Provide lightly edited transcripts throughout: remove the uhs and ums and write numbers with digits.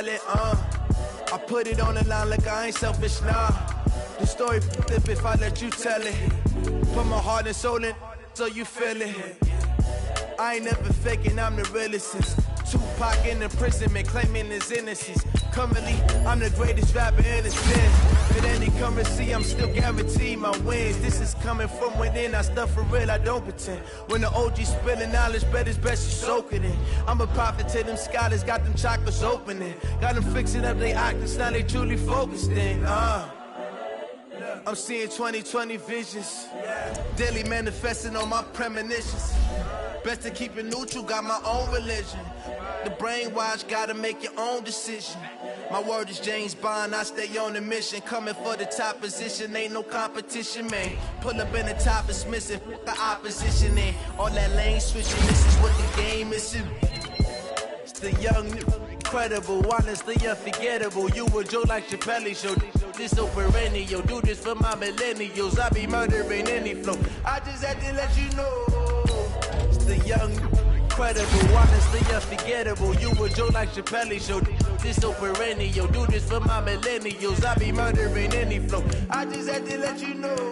tell it, I put it on the line like I ain't selfish, nah. The story flip if I let you tell it. Put my heart and soul in so you feel it. I ain't never faking, I'm the realest since Tupac in imprisonment, claiming his innocence. Currently, I'm the greatest rapper in the sin. With any currency, I'm still guaranteed my wins. This is coming from within, I stuff for real, I don't pretend. When the OG spilling knowledge, bet it's best you soak it in. I'm a prophet to them scholars, got them chakras opening. Got them fixing up they octaves, now they truly focused in. I'm seeing 2020 visions, daily manifesting on my premonitions. Best to keep it neutral, got my own religion. The brainwash, gotta make your own decision. My word is James Bond, I stay on the mission. Coming for the top position, ain't no competition, man. Pull up in the top, it's missing, the opposition in. All that lane switching, this is what the game is. It's the young, incredible, honestly unforgettable. You a joke like Chappelle show. This so perennial, do this for my millennials. I be murdering any flow. I just had to let you know. It's the young, incredible, honestly unforgettable. You a joke like Chappelle show. This so perennial, do this for my millennials. I be murdering any flow. I just had to let you know.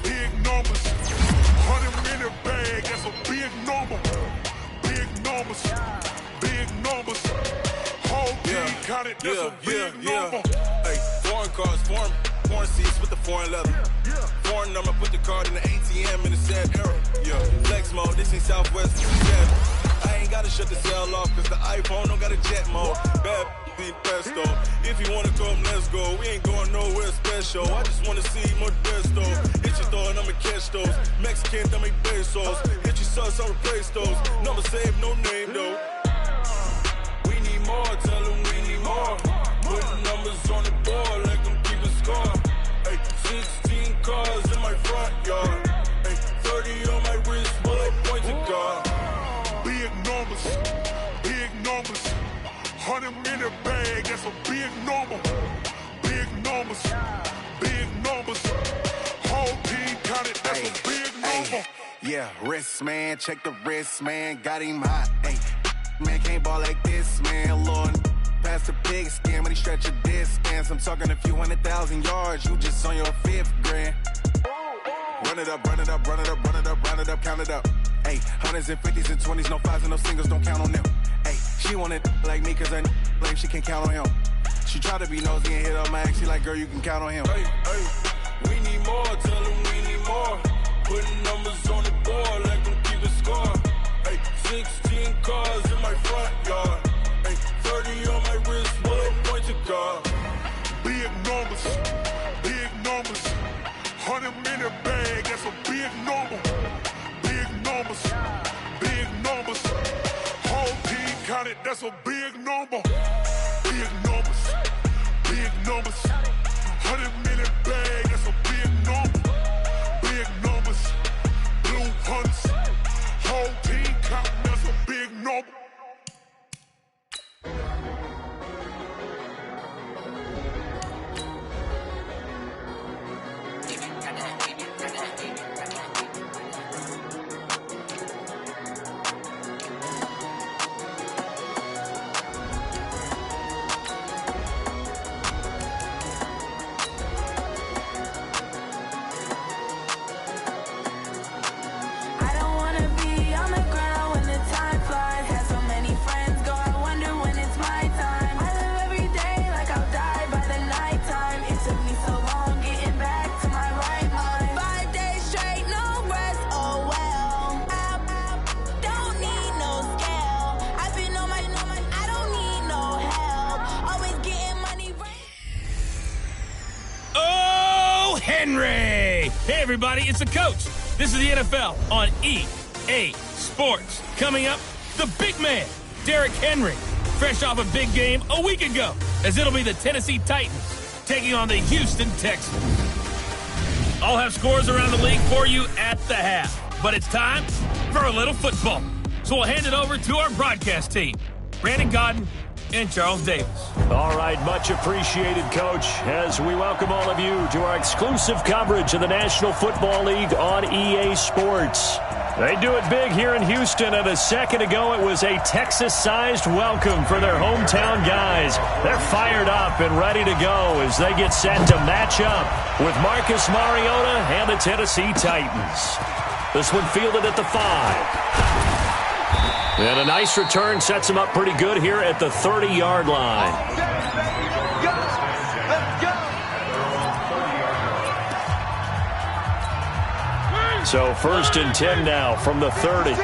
Big numbers, 100 in the bag, that's a big number. Big numbers, whole team got it, that's a big number. Hey, foreign cars, foreign seats with the foreign leather. Foreign number, put the card in the ATM in the sad era. Flex mode, this ain't Southwest, I ain't gotta shut the cell off, cause the iPhone don't got a jet mode. Bad beat pesto. If you wanna come, let's go. We ain't going nowhere special. I just wanna see more Modesto. Hit your thought, I'ma catch those. Mexican, I make pesos. Hit your sus, I'll replace those. Number saved, no name though. We need more, tell them we need more. Putting numbers on the board, like them keep a score. Hey, 16 cars in my front yard. Hey, 30 on my wrist, bullet point to God. Big numbers, 100 in the bag, that's a big number. Big numbers, whole team got it, that's a big number. Yeah, wrist man, check the wrist man, got him hot. Ay, man can't ball like this, man. Lord, past the pig skin when he stretch a distance. I'm talking a few 100,000 yards, you just on your 5th grand. Run it up, count it up. Ay, hundreds and 50s and 20s, no 5s and no singles, don't count on them. Ay, she want it like me, cause her lame, she can't count on him. She try to be nosy and hit up my ex, she like, girl, you can count on him. Hey, we need more, tell them we need more. Putting numbers on the board, like them keep a score. Hey, 16 cars in my front yard. Hey, 30 on my wrist, bullet point to God. Big numbers, 100 in the bag, that's a big number. Big numbers, whole team got it, that's a big number. Big numbers, 100 in the bag, that's a big number. Big numbers, blue hunts, whole team counting, that's a big number. Hey, everybody, it's the coach. This is the NFL on EA Sports. Coming up, the big man, Derrick Henry, fresh off a big game a week ago, as it'll be the Tennessee Titans taking on the Houston Texans. I'll have scores around the league for you at the half, but it's time for a little football. So we'll hand it over to our broadcast team, Brandon Godden and Charles Davis. All right, much appreciated, Coach, as we welcome all of you to our exclusive coverage of the National Football League on EA Sports. They do it big here in Houston, and a second ago it was a Texas-sized welcome for their hometown guys. They're fired up and ready to go as they get set to match up with Marcus Mariota and the Tennessee Titans. This one fielded at the 5. And a nice return sets him up pretty good here at the 30-yard line. So 1st and 10 now from the 30.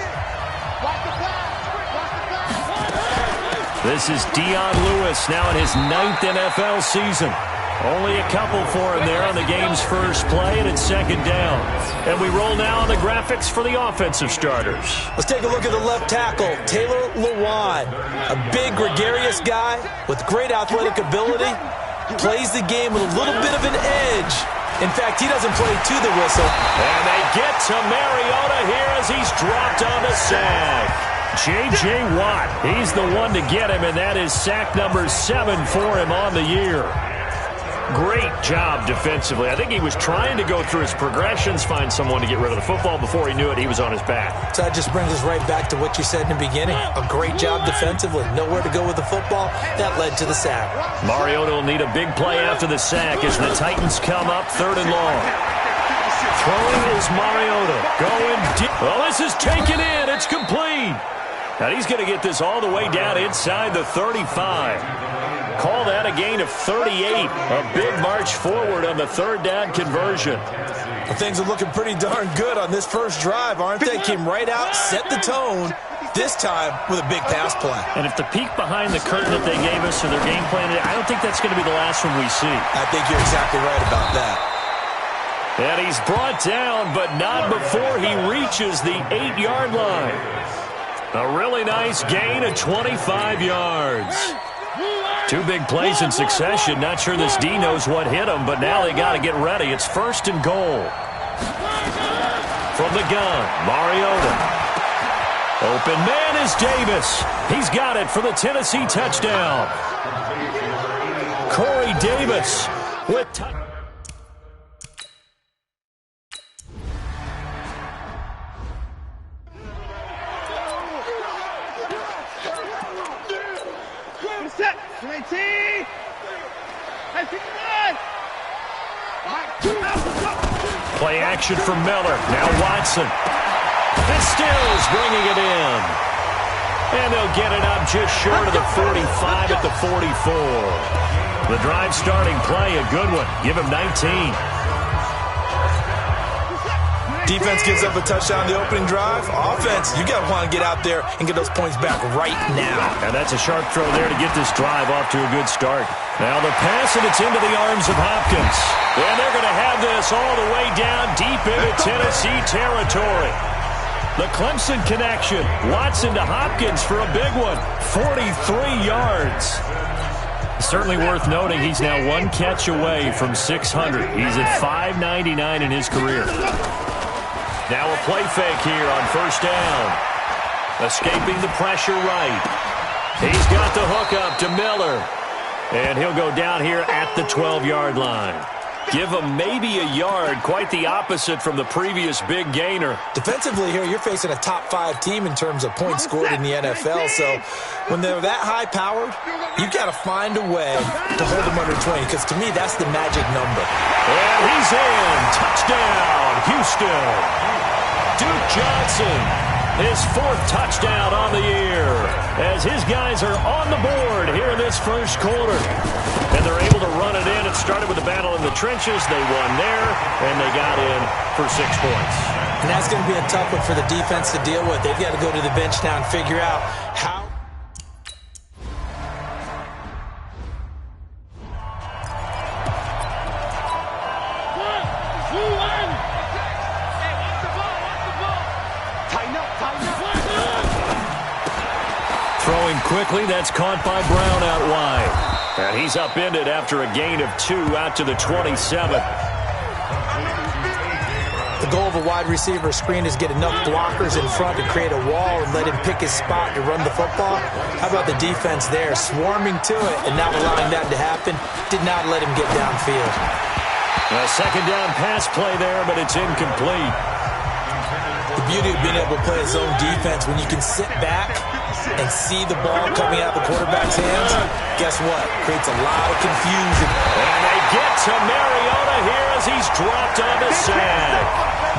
This is Dion Lewis now in his 9th NFL season. Only a couple for him there on the game's first play, and it's 2nd down. And we roll now on the graphics for the offensive starters. Let's take a look at the left tackle, Taylor Lewan. A big, gregarious guy with great athletic ability. Plays the game with a little bit of an edge. In fact, he doesn't play to the whistle. And they get to Mariota here as he's dropped on the sack. J.J. Watt, he's the one to get him, and that is sack number 7 for him on the year. Great job defensively. I think he was trying to go through his progressions, find someone to get rid of the football. Before he knew it, he was on his back. So that just brings us right back to what you said in the beginning. A great job defensively. Nowhere to go with the football. That led to the sack. Mariota will need a big play after the sack as the Titans come up 3rd and long. Throwing is Mariota. Going deep. Well, this is taken in. It's complete. Now he's going to get this all the way down inside the 35. Call that a gain of 38. A big march forward on the 3rd down conversion. Well, things are looking pretty darn good on this first drive, aren't they? Came right out, set the tone, this time with a big pass play. And if the peek behind the curtain that they gave us or their game plan, I don't think that's going to be the last one we see. I think you're exactly right about that. And he's brought down, but not before he reaches the 8-yard line. A really nice gain of 25 yards. 2 big plays in succession. Not sure this D knows what hit him, but now they got to get ready. It's 1st and goal. From the gun, Mariota. Open man is Davis. He's got it for the Tennessee touchdown. Corey Davis with play action for Miller. Now Watson. And Stills bringing it in. And they'll get it up just short of the 45 at the 44. The drive starting play, a good one. Give him 19. Defense gives up a touchdown the opening drive. Offense, you got to want to get out there and get those points back right now. And that's a sharp throw there to get this drive off to a good start. Now the pass, and it's into the arms of Hopkins. And they're going to have this all the way down deep into Tennessee territory. The Clemson connection. Watson to Hopkins for a big one. 43 yards. Certainly worth noting he's now 1 catch away from 600. He's at 599 in his career. Now a play fake here on 1st down. Escaping the pressure right. He's got the hook up to Miller. And he'll go down here at the 12-yard line. Give him maybe a yard, quite the opposite from the previous big gainer. Defensively here, you're facing a top-5 team in terms of points scored in the NFL. So when they're that high-powered, you've got to find a way to hold them under 20, because to me, that's the magic number. And he's in. Touchdown, Houston. Duke Johnson, his 4th touchdown on the year, as his guys are on the board here in this first quarter. And they're able to run it in. It started with a battle in the trenches. They won there, and they got in for 6 points. And that's going to be a tough one for the defense to deal with. They've got to go to the bench now and figure out how. throwing quickly. That's caught by Brown out wide. And he's upended after a gain of 2 out to the 27. The goal of a wide receiver screen is get enough blockers in front to create a wall and let him pick his spot to run the football. How about the defense there, swarming to it and not allowing that to happen? Did not let him get downfield. A second down pass play there, but it's incomplete. The beauty of being able to play a zone defense when you can sit back and see the ball coming out of the quarterback's hands, guess what? Creates a lot of confusion. And they get to Mariota here as he's dropped on the sack.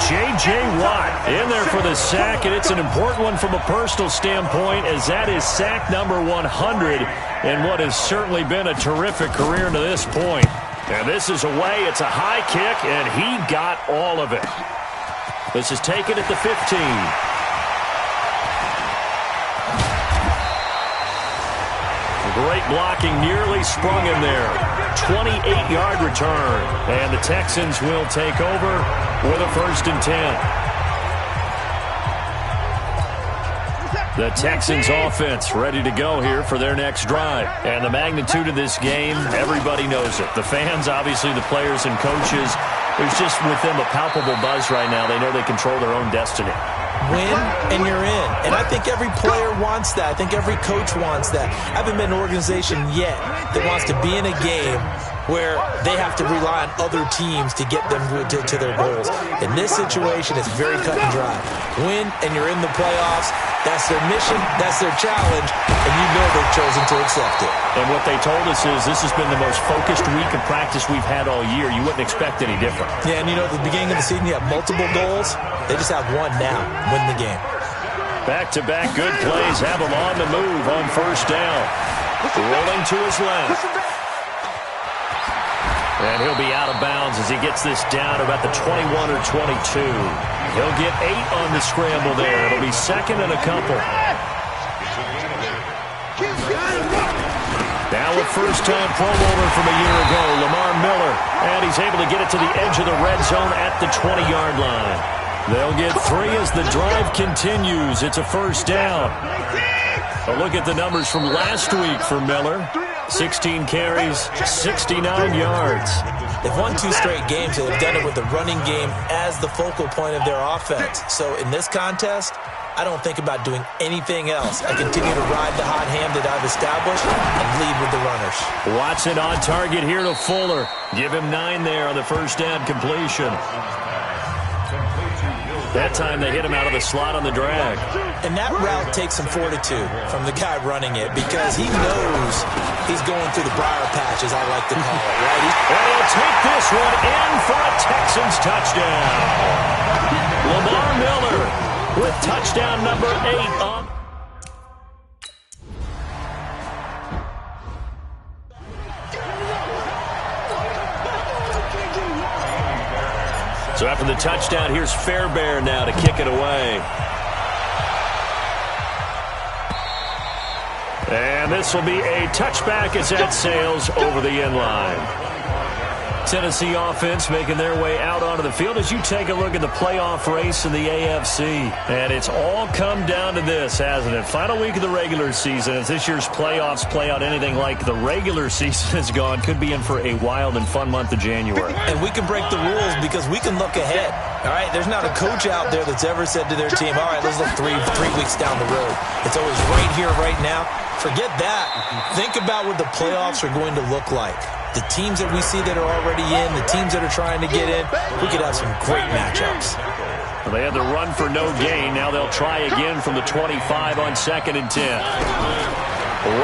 J.J. Watt in there for the sack, and it's an important one from a personal standpoint as that is sack number 100 in what has certainly been a terrific career to this point. And this is away. It's a high kick, and he got all of it. This is taken at the 15. Great blocking, nearly sprung him there. 28-yard return. And the Texans will take over with a 1st and 10. The Texans offense ready to go here for their next drive. And the magnitude of this game, everybody knows it. The fans, obviously the players and coaches, there's just with them a palpable buzz right now. They know they control their own destiny. Win, and you're in. And I think every player wants that. I think every coach wants that. I haven't been an organization yet that wants to be in a game where they have to rely on other teams to get them to their goals. In this situation, it's very cut and dry. Win, and you're in the playoffs. That's their mission. That's their challenge. And you know they've chosen to accept it. And what they told us is this has been the most focused week of practice we've had all year. You wouldn't expect any different. Yeah, and you know, at the beginning of the season, you have multiple goals. They just have one now. Win the game. Back-to-back good plays have him on the move on 1st down. Rolling to his left. And he'll be out of bounds as he gets this down about the 21 or 22. He'll get 8 on the scramble there. It'll be 2nd and a couple. Now with first-time Pro Bowler from a year ago, Lamar Miller. And he's able to get it to the edge of the red zone at the 20-yard line. They'll get 3 as the drive continues. It's a 1st down. A look at the numbers from last week for Miller. 16 carries, 69 yards. They've won 2 straight games, and they've done it with the running game as the focal point of their offense. So in this contest, I don't think about doing anything else. I continue to ride the hot hand that I've established and lead with the runners. Watson on target here to Fuller. Give him 9 there on the 1st down completion. That time they hit him out of the slot on the drag. And that route takes some fortitude from the guy running it because he knows he's going through the briar patch, as I like to call it, right? And he'll take this one in for a Texans touchdown. Lamar Miller with touchdown number 8 on. So after the touchdown, here's Fairbairn now to kick it away. And this will be a touchback as that sails over the end line. Tennessee offense making their way out onto the field as you take a look at the playoff race in the AFC. And it's all come down to this, hasn't it? Final week of the regular season. As this year's playoffs play out anything like the regular season has gone, could be in for a wild and fun month of January. And we can break the rules because we can look ahead. All right, there's not a coach out there that's ever said to their team, all right, let's look three weeks down the road. It's always right here, right now. Forget that. Think about what the playoffs are going to look like. The teams that we see that are already in, the teams that are trying to get in, we could have some great matchups. Well, they had the run for no gain. Now they'll try again from the 25 on 2nd and 10.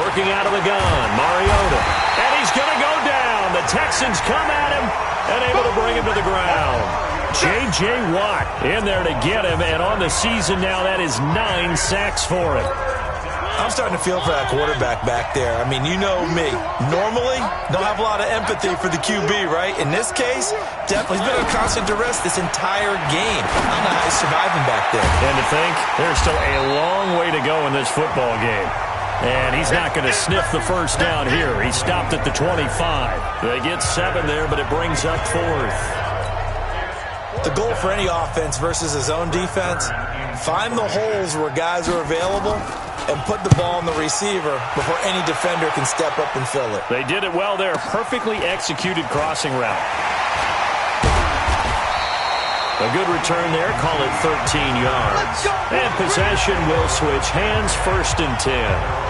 Working out of the gun, Mariota. And he's going to go down. The Texans come at him and able to bring him to the ground. J.J. Watt in there to get him. And on the season now, that is 9 sacks for him. I'm starting to feel for that quarterback back there. I mean, you know me. Normally, don't have a lot of empathy for the QB, right? In this case, definitely he's been under constant duress this entire game. I don't know how he's surviving back there. And to think, there's still a long way to go in this football game. And he's not going to sniff the 1st down here. He stopped at the 25. They get 7 there, but it brings up 4th. The goal for any offense versus his own defense, find the holes where guys are available and put the ball on the receiver before any defender can step up and fill it. They did it well there. Perfectly executed crossing route. A good return there. Call it 13 yards. And possession will switch hands, 1st and 10.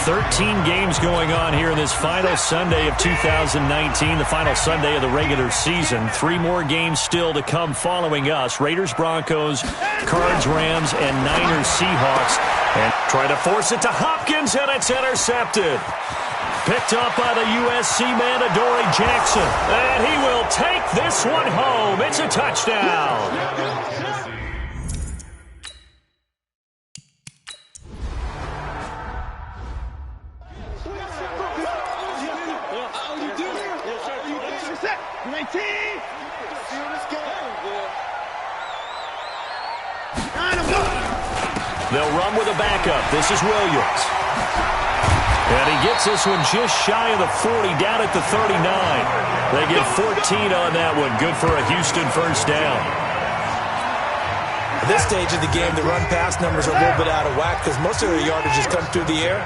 13 games going on here in this final Sunday of 2019, the final Sunday of the regular season. 3 more games still to come following us. Raiders, Broncos, Cards, Rams, and Niners, Seahawks. And try to force it to Hopkins, and it's intercepted. Picked up by the USC man, Adoree Jackson. And he will take this one home. It's a touchdown. They'll run with a backup. This is Williams. And he gets this one just shy of the 40, down at the 39. They get 14 on that one. Good for a Houston 1st down. At this stage of the game, the run-pass numbers are a little bit out of whack because most of their yardage has come through the air.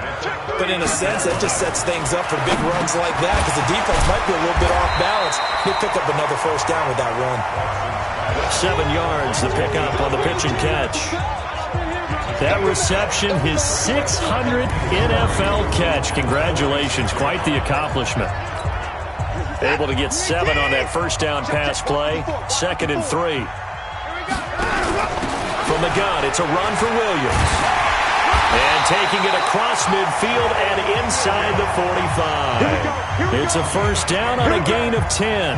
But in a sense, that just sets things up for big runs like that because the defense might be a little bit off balance. They pick up another 1st down with that run. 7 yards to pick up on the pitch and catch. That reception, his 600th NFL catch. Congratulations. Quite the accomplishment. Able to get 7 on that 1st down pass play. 2nd and 3. From the gun, it's a run for Williams. And taking it across midfield and inside the 45. It's a 1st down on a gain of 10.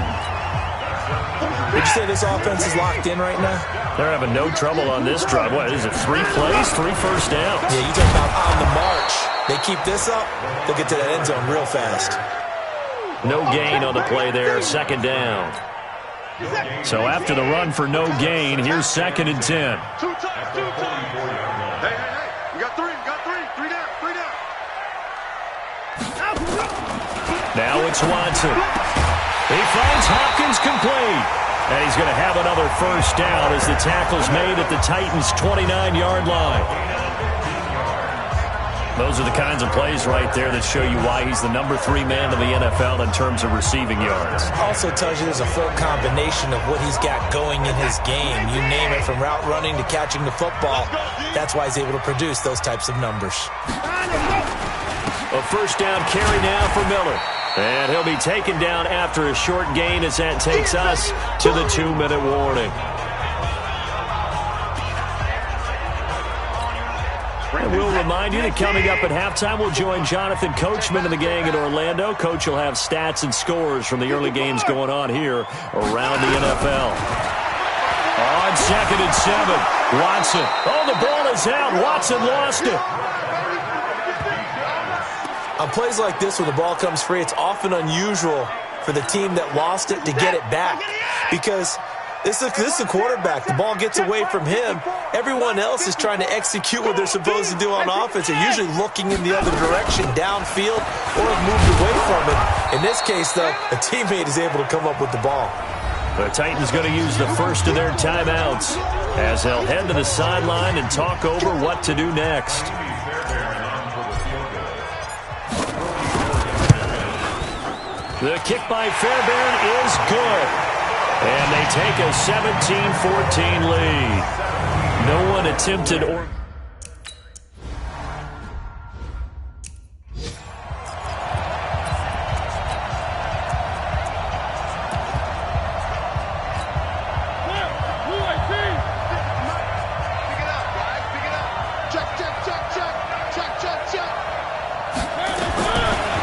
Would you say this offense is locked in right now? They're having no trouble on this drive. What is it, 3 plays, 3 1st downs? Yeah, you talk about on the march. They keep this up, they'll get to that end zone real fast. No gain on the play there, 2nd down. So after the run for no gain, here's 2nd and 10. 2 times. Hey, we got 3 down. Now it's Watson. He finds Hopkins complete. And he's going to have another 1st down as the tackle's made at the Titans' 29-yard line. Those are the kinds of plays right there that show you why he's the number 3 man in the NFL in terms of receiving yards. Also tells you there's a full combination of what he's got going in his game. You name it, from route running to catching the football. That's why he's able to produce those types of numbers. A 1st down carry now for Miller. And he'll be taken down after a short gain as that takes us to the 2-minute warning. And we'll remind you that coming up at halftime, we'll join Jonathan Coachman and the gang in Orlando. Coach will have stats and scores from the early games going on here around the NFL. On 2nd and 7, Watson. Oh, the ball is out. Watson lost it. On plays like this, when the ball comes free, it's often unusual for the team that lost it to get it back. Because this is a quarterback. The ball gets away from him. Everyone else is trying to execute what they're supposed to do on offense. They're usually looking in the other direction, downfield, or have moved away from it. In this case, though, a teammate is able to come up with the ball. The Titans going to use the first of their timeouts as they'll head to the sideline and talk over what to do next. The kick by Fairbairn is good. And they take a 17-14 lead. No one attempted or...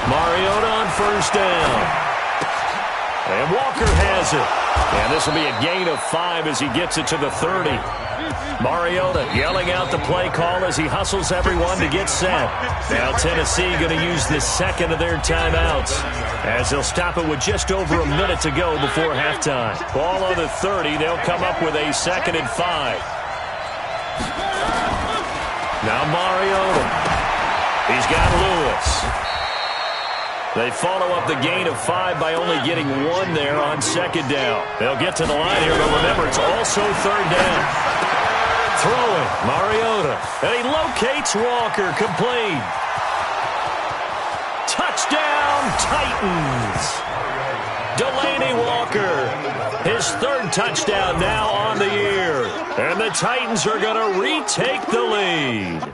Mariota on 1st down. And Walker has it. And this will be a gain of 5 as he gets it to the 30. Mariota yelling out the play call as he hustles everyone to get set. Now Tennessee going to use the second of their timeouts as they'll stop it with just over a minute to go before halftime. Ball on the 30. They'll come up with a 2nd and 5. Now Mariota. He's got Lewis. They follow up the gain of 5 by only getting 1 there on 2nd down. They'll get to the line here, but remember, it's also 3rd down. Throwing, Mariota. And he locates Walker, complete. Touchdown, Titans. Delaney Walker, his third touchdown now on the year. And the Titans are going to retake the lead.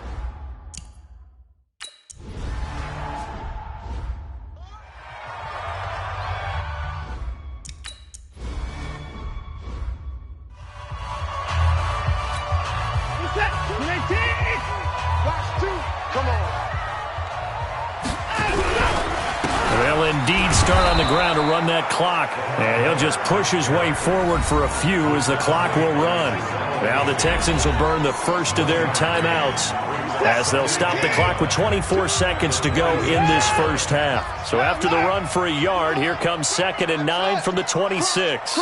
They'll indeed start on the ground to run that clock. And he'll just push his way forward for a few as the clock will run. Now the Texans will burn the first of their timeouts as they'll stop the clock with 24 seconds to go in this first half. So after the run for a yard, here comes 2nd and 9 from the 26.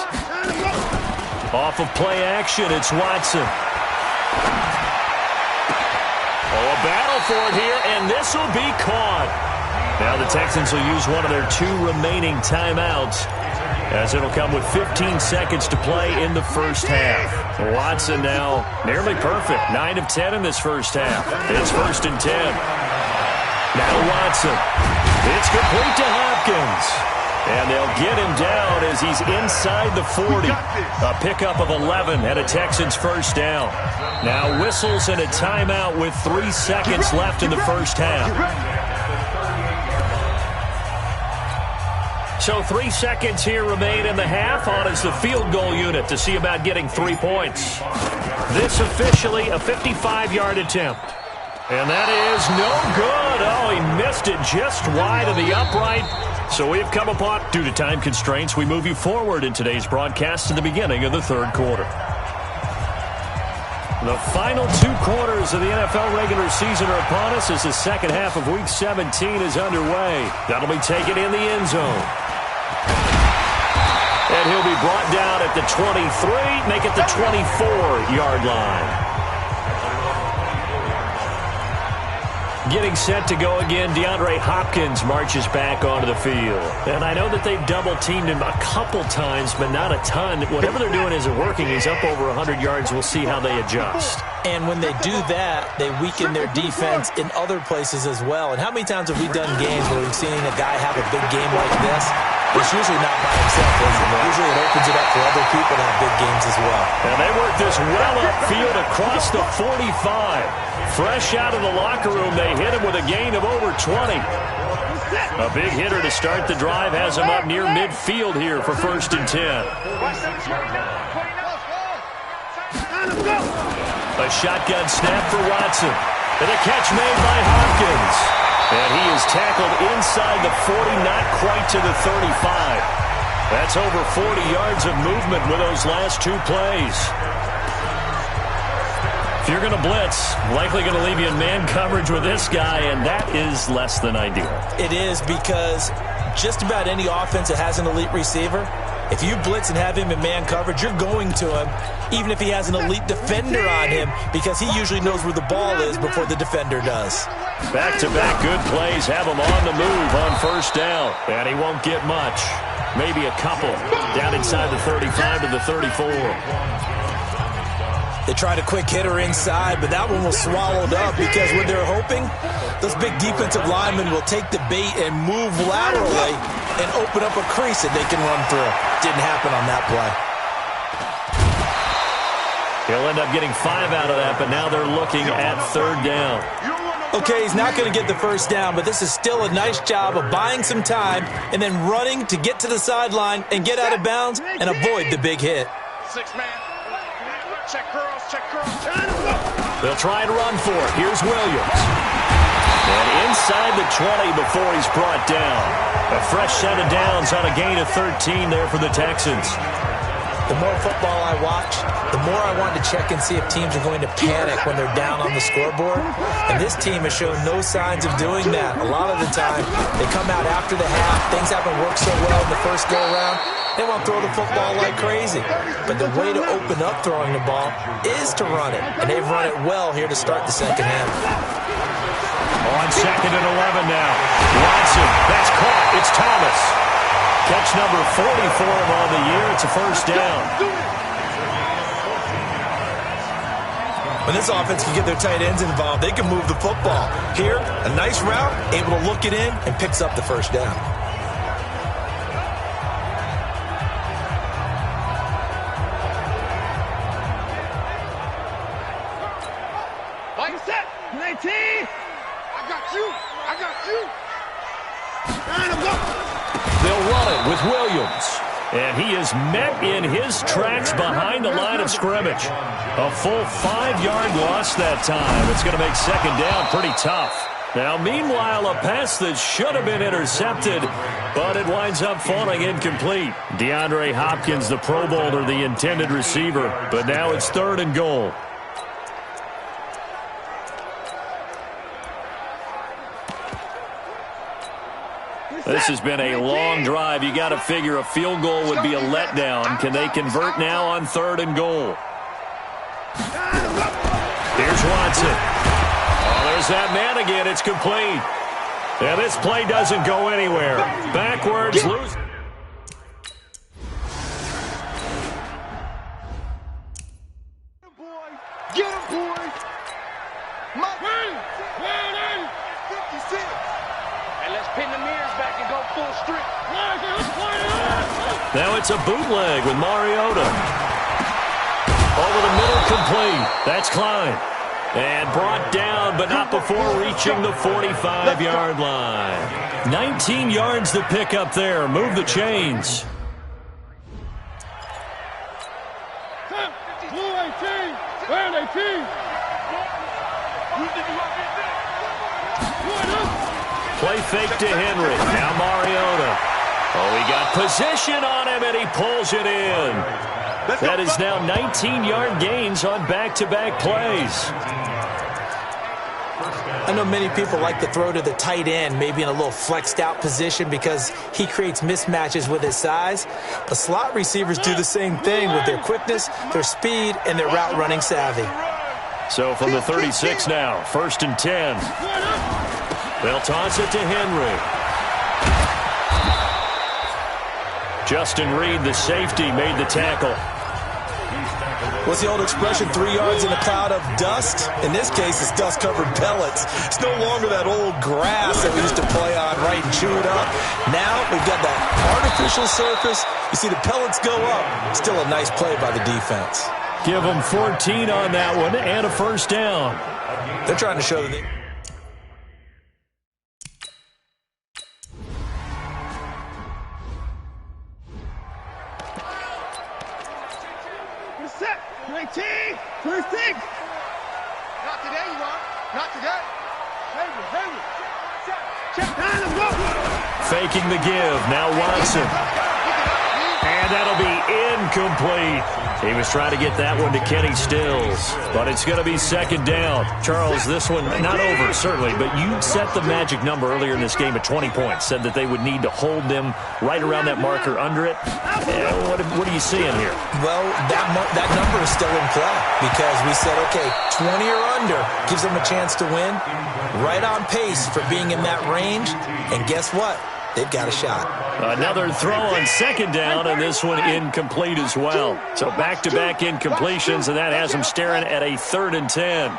Off of play action, it's Watson. Oh, a battle for it here, and this will be caught. Now the Texans will use one of their 2 remaining timeouts as it'll come with 15 seconds to play in the first half. Watson now nearly perfect. 9 of 10 in this first half. It's 1st and 10. Now Watson. It's complete to Hopkins. And they'll get him down as he's inside the 40. A pickup of 11 and a Texans first down. Now whistles and a timeout with 3 seconds left in the first half. So 3 seconds here remain in the half. On is the field goal unit to see about getting 3 points. This officially a 55-yard attempt. And that is no good. Oh, he missed it just wide of the upright. So we have come upon, due to time constraints, we move you forward in today's broadcast to the beginning of the third quarter. The final 2 quarters of the NFL regular season are upon us as the second half of Week 17 is underway. That'll be taken in the end zone. And he'll be brought down at the 23, make it the 24-yard line. Getting set to go again, DeAndre Hopkins marches back onto the field. And I know that they've double-teamed him a couple times, but not a ton. Whatever they're doing isn't working. He's up over 100 yards. We'll see how they adjust. And when they do that, they weaken their defense in other places as well. And how many times have we done games where we've seen a guy have a big game like this? It's usually not by himself, is it? Usually it opens it up for other people to have big games as well. And they work this well upfield across the 45. Fresh out of the locker room, they hit him with a gain of over 20. A big hitter to start the drive has him up near midfield here for 1st and 10. A shotgun snap for Watson. And a catch made by Hopkins. And he is tackled inside the 40, not quite to the 35. That's over 40 yards of movement with those last 2 plays. If you're going to blitz, likely going to leave you in man coverage with this guy, and that is less than ideal. It is, because just about any offense that has an elite receiver, if you blitz and have him in man coverage, you're going to him, even if he has an elite defender on him, because he usually knows where the ball is before the defender does. Back-to-back good plays have him on the move on 1st down, and he won't get much. Maybe a couple down inside the 35 to the 34. They tried a quick hitter inside, but that one was swallowed up because when they're hoping, those big defensive linemen will take the bait and move laterally and open up a crease that they can run through. Didn't happen on that play. He'll end up getting 5 out of that, but now they're looking at 3rd down. Okay, he's not going to get the 1st down, but this is still a nice job of buying some time and then running to get to the sideline and get out of bounds and avoid the big hit. 6-man. Check girls, check girls. They'll try and run for it. Here's Williams. And inside the 20 before he's brought down. A fresh set of downs on a gain of 13 there for the Texans. The more football I watch, the more I want to check and see if teams are going to panic when they're down on the scoreboard. And this team has shown no signs of doing that. A lot of the time, they come out after the half. Things haven't worked so well in the first go-around. They want to throw the football like crazy. But the way to open up throwing the ball is to run it. And they've run it well here to start the second half. On 2nd and 11 now. Watson, that's caught. It's Thomas. Catch number 40 for him on the year. It's a 1st down. When this offense can get their tight ends involved, they can move the football. Here, a nice route, able to look it in, and picks up the first down. Set. 19. I got you. I got you. They'll run it with Williams. And he is met in his tracks behind the line of scrimmage. A full 5-yard loss that time. It's going to make second down pretty tough. Now, meanwhile, a pass that should have been intercepted, but it winds up falling incomplete. DeAndre Hopkins, the Pro Bowler, the intended receiver, but now it's 3rd and goal. This has been a long drive. You got to figure a field goal would be a letdown. Can they convert now on 3rd and goal? Here's Watson. Oh, there's that man again. It's complete. And this play doesn't go anywhere. Backwards, lose. Get him, boy. My 56. And let's pin the mirrors back and go full strip. Now it's a bootleg with Mariota. Over the middle, complete. That's Klein. And brought down, but not before reaching the 45-yard line. 19 yards to pick up there. Move the chains. Play fake to Henry. Now Mariota. Oh, he got position on him, and he pulls it in. That is now 19-yard gains on back-to-back plays. I know many people like to throw to the tight end, maybe in a little flexed out position because he creates mismatches with his size. But slot receivers do the same thing with their quickness, their speed, and their route running savvy. So from the 36 now, 1st and 10. They'll toss it to Henry. Justin Reed, the safety, made the tackle. What's the old expression, 3 yards in a cloud of dust? In this case, it's dust-covered pellets. It's no longer that old grass that we used to play on, right, and chew it up. Now we've got that artificial surface. You see the pellets go up. Still a nice play by the defense. Give them 14 on that one and a first down. They're trying to show that they... Set. 19. First thing. Not today, you are. Not today. Henry. Check down and go. Faking the give. Now Watson. And that'll be incomplete. He was trying to get that one to Kenny Stills, but it's going to be second down. Charles, this one not over, certainly, but you set the magic number earlier in this game at 20 points, said that they would need to hold them right around that marker under it. What are you seeing here? Well, that number is still in play because we said, okay, 20 or under gives them a chance to win. Right on pace for being in that range, and guess what? They've got a shot. Another throw on second down, and this one incomplete as well. So back-to-back incompletions, and that has them staring at a 3rd and 10.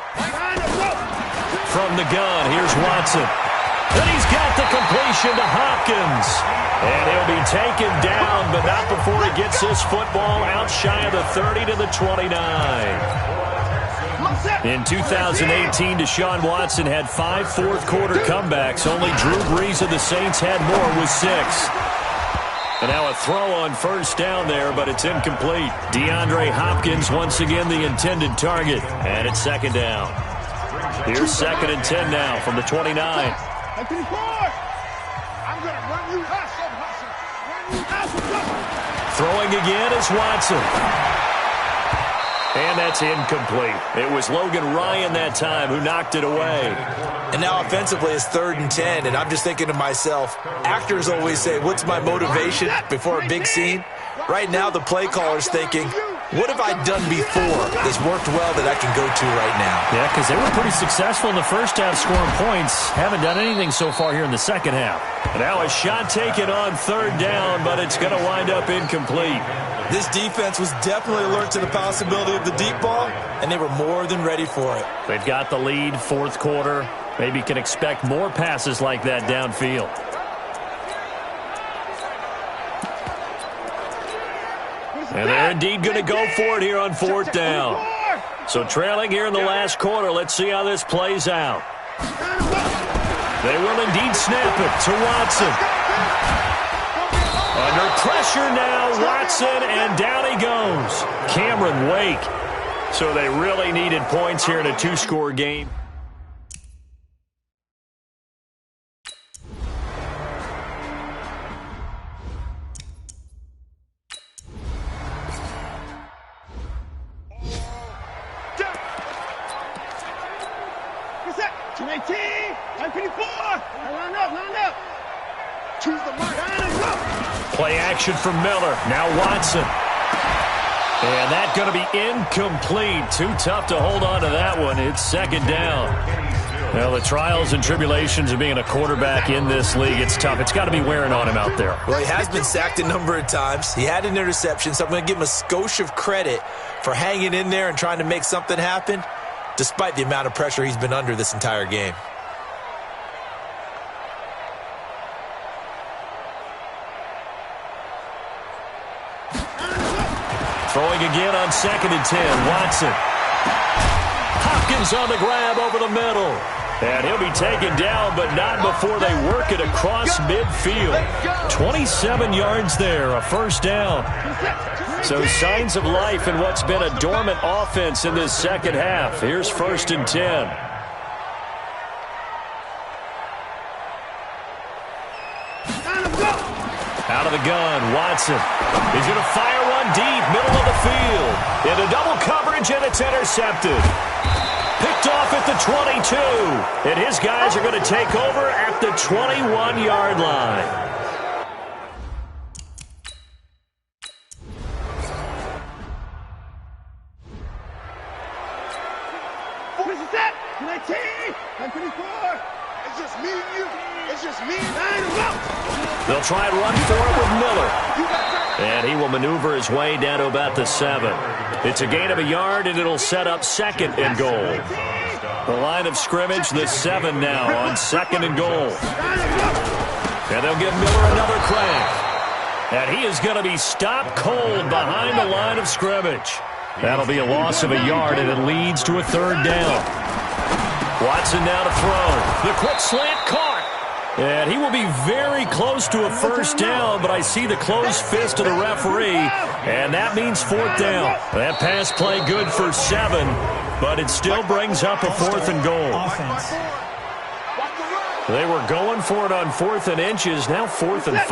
From the gun, here's Watson. And he's got the completion to Hopkins. And he'll be taken down, but not before he gets this football out shy of the 30 to the 29. In 2018, Deshaun Watson had 5 fourth-quarter comebacks. Only Drew Brees of the Saints had more with 6. And now a throw on first down there, but it's incomplete. DeAndre Hopkins once again the intended target. And it's second down. Here's 2nd and 10 now from the 29. I'm going to run you hustle. Throwing again is Watson. And that's incomplete. It was Logan Ryan that time who knocked it away. And now offensively it's 3rd and 10, and I'm just thinking to myself, actors always say, what's my motivation before a big scene? Right now the play caller's thinking, what have I done before that's worked well that I can go to right now? Yeah, because they were pretty successful in the first half scoring points. Haven't done anything so far here in the second half. Now a shot taken on third down, but it's going to wind up incomplete. This defense was definitely alert to the possibility of the deep ball, and they were more than ready for it. They've got the lead, fourth quarter. Maybe can expect more passes like that downfield. And they're indeed going to go for it here on fourth down. So trailing here in the last quarter. Let's see how this plays out. They will indeed snap it to Watson. Under pressure now, Watson, and down he goes. Cameron Wake. So they really needed points here in a two-score game. Play action from Miller. Now Watson. And that's going to be incomplete. Too tough to hold on to that one. It's second down. Well, the trials and tribulations of being a quarterback in this league, it's tough. It's got to be wearing on him out there. Well, he has been sacked a number of times. He had an interception, so I'm going to give him a skosh of credit for hanging in there and trying to make something happen, despite the amount of pressure he's been under this entire game. Throwing again on 2nd and 10. Watson. Hopkins on the grab over the middle. And he'll be taken down, but not before they work it across midfield. 27 yards there, a first down. So signs of life in what's been a dormant offense in this second half. Here's 1st and 10. Out of the gun, Watson. He's going to fire one deep, middle of the field. Into double coverage, and it's intercepted. Picked off at the 22. And his guys are going to take over at the 21-yard line. This is it. 19. 24. It's just me and you. It's just me and you. They'll try and run for it with Miller. And he will maneuver his way down to about the 7. It's a gain of a yard, and it'll set up 2nd and goal. The line of scrimmage, the 7 now on 2nd and goal. And they'll give Miller another crack. And he is going to be stopped cold behind the line of scrimmage. That'll be a loss of a yard, and it leads to a 3rd down. Watson now to throw. The quick slant caught. And he will be very close to a first down, but I see the closed fist of the referee, and that means 4th down. That pass play good for 7, but it still brings up a 4th and goal. They were going for it on 4th and inches, now 4th and 5.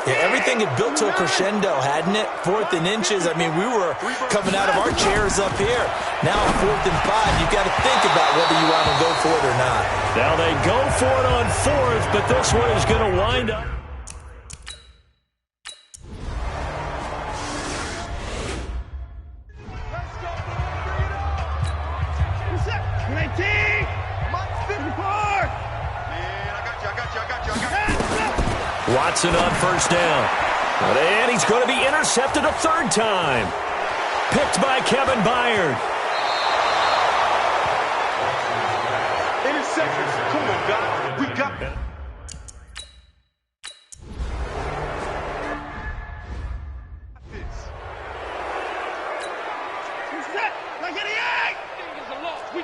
Yeah, everything had built to a crescendo, hadn't it? 4th and inches. I mean, we were coming out of our chairs up here. Now 4th and 5, you've got to think about whether you want to go for it or not. Now they go for it on 4th, but this one is going to wind up. Watson on first down. And he's going to be intercepted a 3rd time. Picked by Kevin Byard. Interceptions. Come on, God. We got it.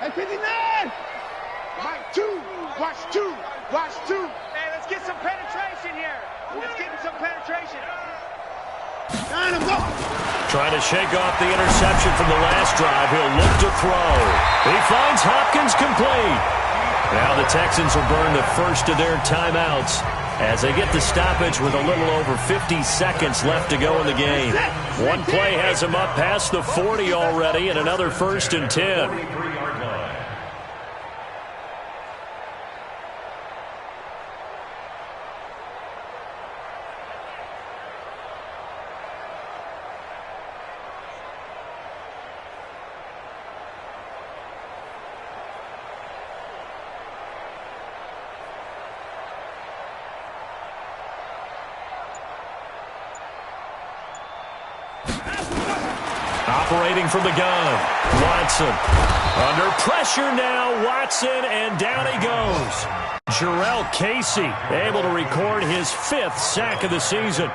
At 59. Mike 2. Watch 2. Watch 2. Hey, let's get some penetration here. Let's get some penetration. Trying to shake off the interception from the last drive. He'll look to throw. He finds Hopkins complete. Now the Texans will burn the first of their timeouts as they get the stoppage with a little over 50 seconds left to go in the game. One play has them up past the 40 already, and another 1st and 10. Operating from the gun, Watson. Under pressure now, Watson, and down he goes. Jarrell Casey able to record his 5th sack of the season.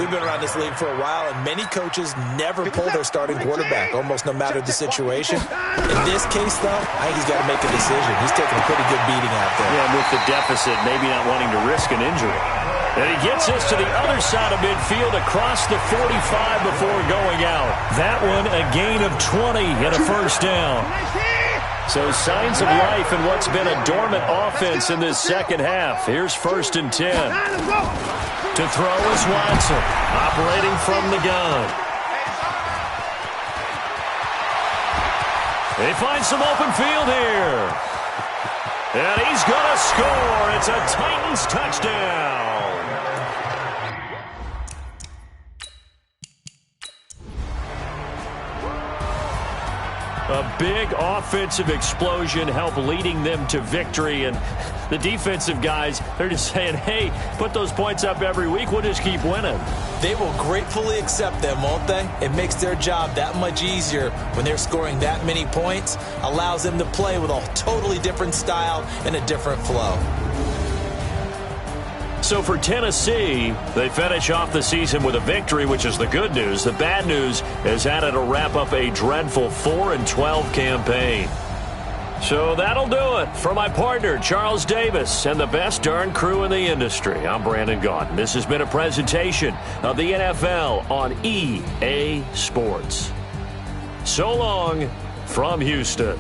We've been around this league for a while, and many coaches never pull their starting quarterback, almost no matter the situation. In this case, though, I think he's got to make a decision. He's taking a pretty good beating out there. Yeah, with the deficit, maybe not wanting to risk an injury. And he gets us to the other side of midfield across the 45 before going out. That one, a gain of 20 and a first down. So signs of life in what's been a dormant offense in this second half. Here's 1st and 10. To throw is Watson, operating from the gun. They find some open field here. And he's going to score. It's a Titans touchdown. A big offensive explosion helped leading them to victory. And the defensive guys, they're just saying, hey, put those points up every week. We'll just keep winning. They will gratefully accept them, won't they? It makes their job that much easier when they're scoring that many points. Allows them to play with a totally different style and a different flow. So for Tennessee, they finish off the season with a victory, which is the good news. The bad news is had to wrap up a dreadful 4-12 campaign. So that'll do it. For my partner, Charles Davis, and the best darn crew in the industry, I'm Brandon Gaudin. This has been a presentation of the NFL on EA Sports. So long from Houston.